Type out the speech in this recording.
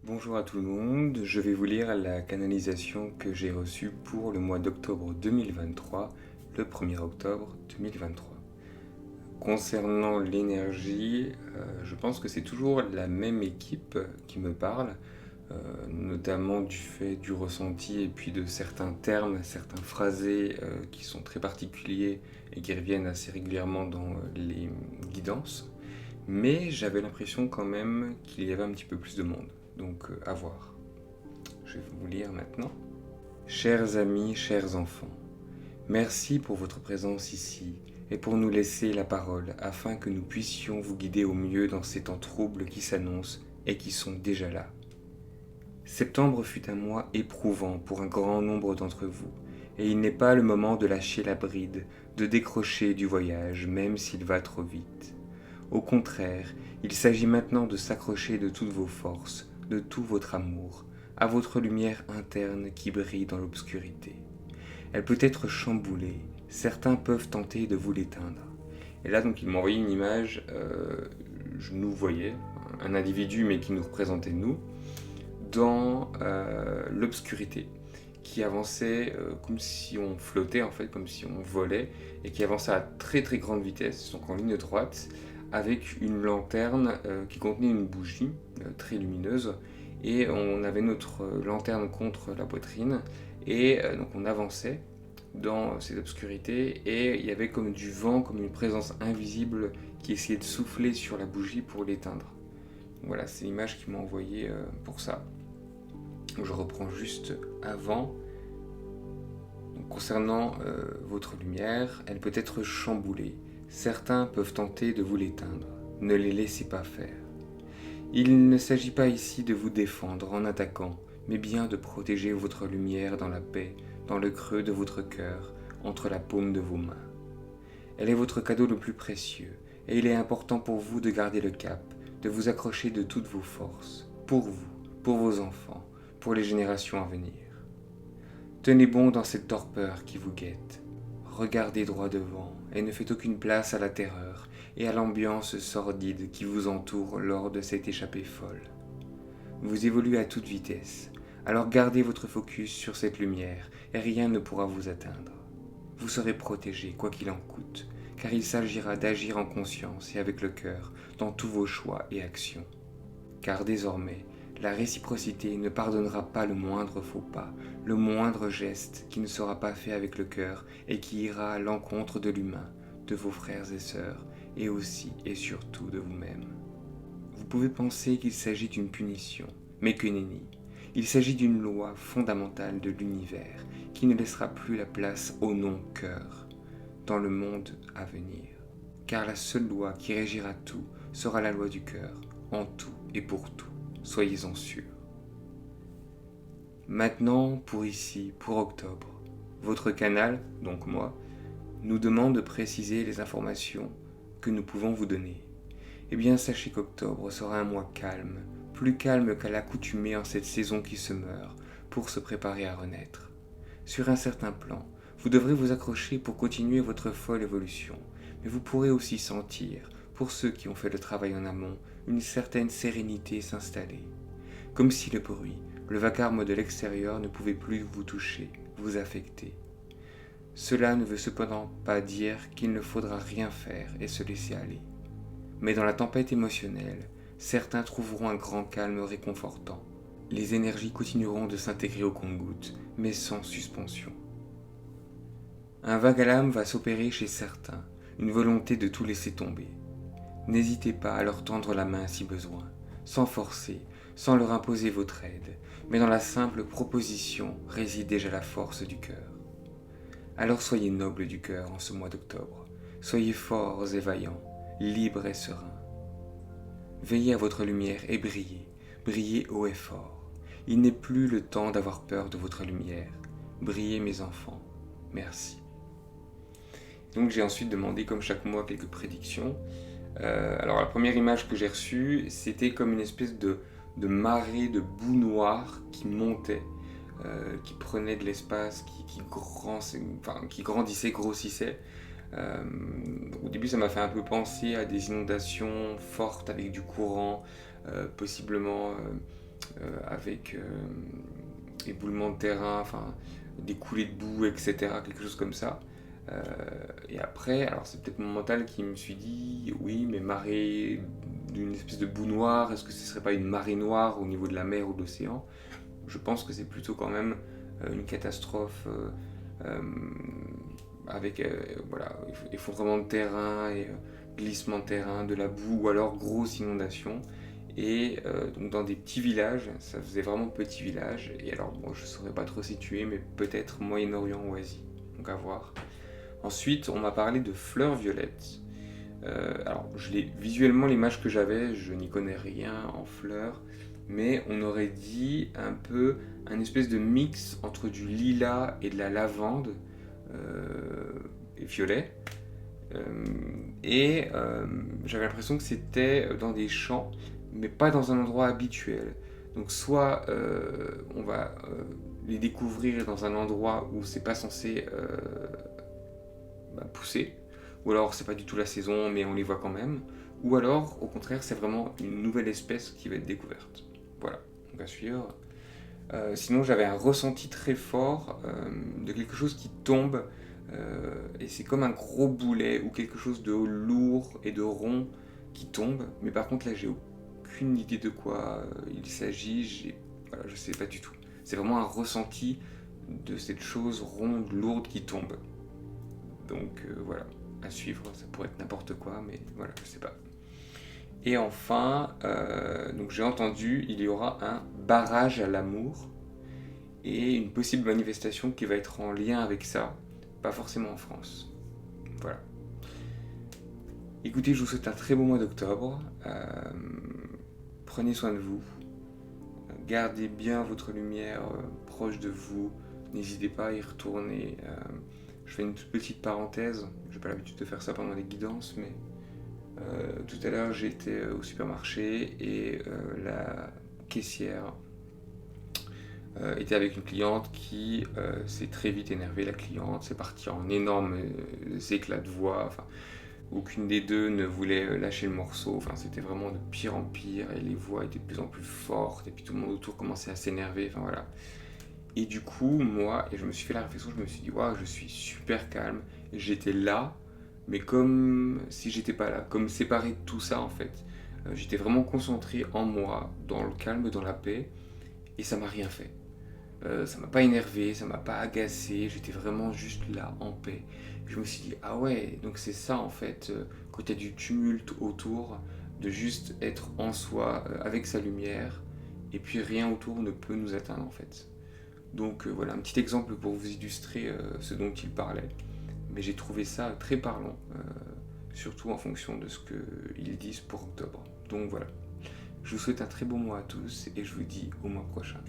Bonjour à tout le monde, je vais vous lire la canalisation que j'ai reçue pour le mois d'octobre 2023, le 1er octobre 2023. Concernant l'énergie, je pense que c'est toujours la même équipe qui me parle, notamment du fait du ressenti et puis de certains termes, certains phrasés qui sont très particuliers et qui reviennent assez régulièrement dans les guidances. Mais j'avais l'impression quand même qu'il y avait un petit peu plus de monde. Donc à voir. Je vais vous lire maintenant. Chers amis, chers enfants, merci pour votre présence ici et pour nous laisser la parole afin que nous puissions vous guider au mieux dans ces temps troubles qui s'annoncent et qui sont déjà là. Septembre fut un mois éprouvant pour un grand nombre d'entre vous, et il n'est pas le moment de lâcher la bride, de décrocher du voyage, même s'il va trop vite. Au contraire, il s'agit maintenant de s'accrocher de toutes vos forces, de tout votre amour, à votre lumière interne qui brille dans l'obscurité. Elle peut être chamboulée, certains peuvent tenter de vous l'éteindre. Et là, donc, il m'a envoyé une image, je nous voyais, un individu, mais qui nous représentait nous, dans l'obscurité, qui avançait comme si on flottait, en fait, comme si on volait, et qui avançait à très très grande vitesse, donc en ligne droite, avec une lanterne qui contenait une bougie très lumineuse, et on avait notre lanterne contre la poitrine, et donc on avançait dans cette obscurité, et il y avait comme du vent, comme une présence invisible qui essayait de souffler sur la bougie pour l'éteindre. Voilà, c'est l'image qu'il m'a envoyée pour ça. Je reprends juste avant. Donc, concernant votre lumière, elle peut être chamboulée. Certains peuvent tenter de vous l'éteindre. Ne les laissez pas faire. Il ne s'agit pas ici de vous défendre en attaquant, mais bien de protéger votre lumière dans la paix, dans le creux de votre cœur, entre la paume de vos mains. Elle est votre cadeau le plus précieux, et il est important pour vous de garder le cap, de vous accrocher de toutes vos forces, pour vous, pour vos enfants, pour les générations à venir. Tenez bon dans cette torpeur qui vous guette. Regardez droit devant et ne faites aucune place à la terreur et à l'ambiance sordide qui vous entoure lors de cette échappée folle. Vous évoluez à toute vitesse, alors gardez votre focus sur cette lumière et rien ne pourra vous atteindre. Vous serez protégé quoi qu'il en coûte, car il s'agira d'agir en conscience et avec le cœur dans tous vos choix et actions. Car désormais, la réciprocité ne pardonnera pas le moindre faux pas, le moindre geste qui ne sera pas fait avec le cœur et qui ira à l'encontre de l'humain, de vos frères et sœurs, et aussi et surtout de vous-même. Vous pouvez penser qu'il s'agit d'une punition, mais que nenni. Il s'agit d'une loi fondamentale de l'univers qui ne laissera plus la place au non-cœur dans le monde à venir. Car la seule loi qui régira tout sera la loi du cœur, en tout et pour tout. Soyez-en sûrs. Maintenant, pour ici, pour octobre, votre canal, donc moi, nous demande de préciser les informations que nous pouvons vous donner. Eh bien, sachez qu'octobre sera un mois calme, plus calme qu'à l'accoutumée en cette saison qui se meurt, pour se préparer à renaître. Sur un certain plan, vous devrez vous accrocher pour continuer votre folle évolution, mais vous pourrez aussi sentir, pour ceux qui ont fait le travail en amont, une certaine sérénité s'installer. Comme si le bruit, le vacarme de l'extérieur ne pouvait plus vous toucher, vous affecter. Cela ne veut cependant pas dire qu'il ne faudra rien faire et se laisser aller. Mais dans la tempête émotionnelle, certains trouveront un grand calme réconfortant. Les énergies continueront de s'intégrer au compte-gouttes, mais sans suspension. Un vague à l'âme va s'opérer chez certains, une volonté de tout laisser tomber. N'hésitez pas à leur tendre la main si besoin, sans forcer, sans leur imposer votre aide, mais dans la simple proposition réside déjà la force du cœur. Alors soyez nobles du cœur en ce mois d'octobre, soyez forts et vaillants, libres et sereins. Veillez à votre lumière et brillez, brillez haut et fort. Il n'est plus le temps d'avoir peur de votre lumière. Brillez mes enfants, merci. Donc j'ai ensuite demandé, comme chaque mois, quelques prédictions. Alors la première image que j'ai reçue, c'était comme une espèce de marée de boue noire qui montait, qui prenait de l'espace, qui grandissait, grossissait. Au début ça m'a fait un peu penser à des inondations fortes avec du courant, possiblement avec éboulement de terrain, enfin des coulées de boue, etc. Quelque chose comme ça. Euh, et après, alors c'est peut-être mon mental qui me suis dit, oui, mais marée d'une espèce de boue noire, est-ce que ce serait pas une marée noire au niveau de la mer ou de l'océan? Je pense que c'est plutôt quand même une catastrophe euh, avec voilà, effondrement de terrain et glissement de terrain, de la boue ou alors grosse inondation. Et donc dans des petits villages, ça faisait vraiment petit village. Et alors bon, je ne saurais pas trop situer, mais peut-être Moyen-Orient ou Asie. Donc à voir. Ensuite, on m'a parlé de fleurs violettes. Alors, visuellement, l'image que j'avais, je n'y connais rien en fleurs, mais on aurait dit un peu un espèce de mix entre du lilas et de la lavande et violet. Euh, J'avais l'impression que c'était dans des champs, mais pas dans un endroit habituel. Donc soit on va les découvrir dans un endroit où c'est pas censé pousser, ou alors c'est pas du tout la saison mais on les voit quand même, ou alors au contraire c'est vraiment une nouvelle espèce qui va être découverte. Voilà, donc à suivre. Sinon j'avais un ressenti très fort de quelque chose qui tombe, et c'est comme un gros boulet ou quelque chose de lourd et de rond qui tombe, mais par contre là j'ai aucune idée de quoi il s'agit, voilà, je sais pas du tout. C'est vraiment un ressenti de cette chose ronde, lourde qui tombe. Donc voilà, à suivre, ça pourrait être n'importe quoi, mais voilà, je sais pas. Et enfin, donc j'ai entendu, il y aura un barrage à l'amour et une possible manifestation qui va être en lien avec ça, pas forcément en France. Voilà. Écoutez, je vous souhaite un très bon mois d'octobre. Prenez soin de vous. Gardez bien votre lumière proche de vous. N'hésitez pas à y retourner. Je fais une toute petite parenthèse. Je n'ai pas l'habitude de faire ça pendant les guidances, mais tout à l'heure j'étais au supermarché et la caissière était avec une cliente qui s'est très vite énervée. La cliente, c'est parti en énormes éclats de voix. Enfin, aucune des deux ne voulait lâcher le morceau. Enfin, c'était vraiment de pire en pire et les voix étaient de plus en plus fortes et puis tout le monde autour commençait à s'énerver. Enfin voilà. Et du coup, moi, et je me suis fait la réflexion, je me suis dit, waouh, je suis super calme. Et j'étais là, mais comme si j'étais pas là, comme séparé de tout ça en fait. J'étais vraiment concentré en moi, dans le calme, dans la paix, et ça m'a rien fait. Ça m'a pas énervé, ça m'a pas agacé, j'étais vraiment juste là en paix. Je me suis dit, ah ouais, donc c'est ça en fait, quand il y a du tumulte autour, de juste être en soi, avec sa lumière, et puis rien autour ne peut nous atteindre en fait. Donc voilà, un petit exemple pour vous illustrer ce dont il parlait. Mais j'ai trouvé ça très parlant, surtout en fonction de ce qu'ils disent pour octobre. Donc voilà, je vous souhaite un très bon mois à tous et je vous dis au mois prochain.